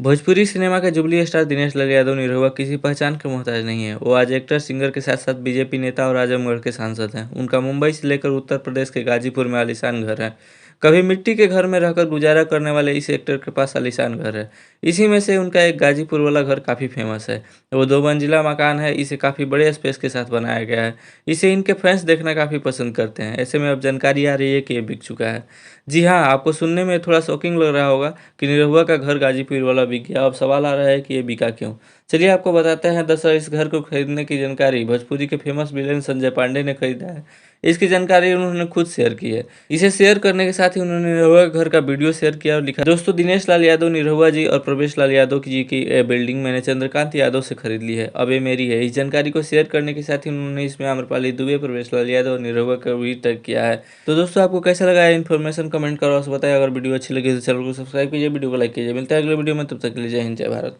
Bhojpuri cinema के jubilee star Dinesh Lal Yadav Nirahua किसी पहचान के मोहताज नहीं है। वो आज एक्टर, सिंगर के साथ साथ बीजेपी नेता और आजमगढ़ के सांसद हैं। उनका मुंबई से लेकर उत्तर प्रदेश के गाजीपुर में आलीशान घर है। कभी मिट्टी के घर में रहकर गुजारा करने वाले इस एक्टर के पास आलीशान घर है। इसी में से उनका एक गाजीपुर वाला घर काफ़ी फेमस है। वो 2 मंजिला मकान है। इसे काफ़ी बड़े स्पेस के साथ बनाया गया है। इसे इनके फैंस देखना काफ़ी पसंद करते हैं। ऐसे में अब जानकारी आ रही है कि ये बिक चुका है। जी हाँ, आपको सुनने में थोड़ा शॉकिंग लग रहा होगा कि निरहुआ का घर गाजीपुर वाला बिक गया। अब सवाल आ रहा है कि ये बिका क्यों। चलिए आपको बताते हैं। दरअसल इस घर को खरीदने की जानकारी भोजपुरी के फेमस विलेन संजय पांडे ने खरीदा है। इसकी जानकारी उन्होंने खुद शेयर की है। इसे शेयर करने के साथ ही उन्होंने निरहुआ के घर का वीडियो शेयर किया और लिखा, दोस्तों दिनेश लाल यादव निरहुआ जी और प्रवेश लाल यादव जी की बिल्डिंग मैंने चंद्रकांत यादव से खरीद ली है। अब ये मेरी है। इस जानकारी को शेयर करने के साथ ही उन्होंने इसमें आम्रपाली दुबे, प्रवेश लाल यादव और निरहुआ का भी टैग किया है। तो दोस्तों आपको कैसा लगा ये इन्फॉर्मेशन कमेंट करो और बताएं। अगर वीडियो अच्छी लगी तो चैनल को सब्सक्राइब कीजिए, वीडियो को लाइक कीजिए। मिलता है अगले वीडियो में, तब तक के लिए जय हिंद, जय भारत।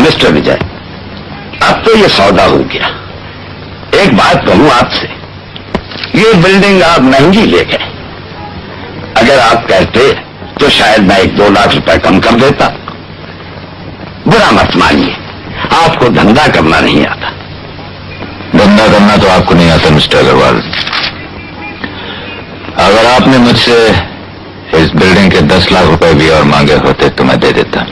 मिस्टर विजय, अब तो ये सौदा हो गया। एक बात कहूं आपसे, ये बिल्डिंग आप महंगी ले गए। अगर आप कहते तो शायद मैं 1-2 लाख रुपए कम कर देता। बुरा मत मानिए, आपको धंधा करना नहीं आता। धंधा करना तो आपको नहीं आता मिस्टर अग्रवाल। अगर आपने मुझसे इस बिल्डिंग के 10 लाख रुपए भी और मांगे होते तो मैं दे देता।